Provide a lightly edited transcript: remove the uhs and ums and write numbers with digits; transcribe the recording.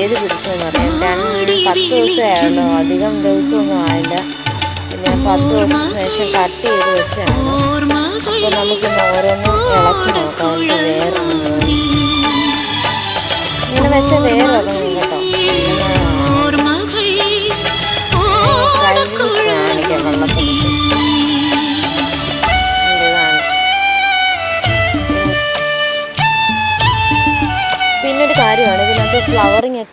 വേര് പിടിച്ചെന്ന് പറയാം. 10 ദിവസമേ ആയുള്ളൂ, അധികം ദിവസമൊന്നും ആയില്ല. പിന്നെ 10 ദിവസത്തിന് ശേഷം കട്ട് ചെയ്ത് വെച്ചാണ്. അപ്പോൾ നമുക്കിന്ന് ഓരോന്നും ഇളക്കി നോക്കാം. വേറൊന്നും ഇങ്ങനെ വെച്ചാൽ വേറിറങ്ങും കേട്ടോ. കാണിക്കാം വെള്ളത്തിൽ. പിന്നൊരു കാര്യമാണ്, ഇതിനകത്ത് ഫ്ലവറിങ്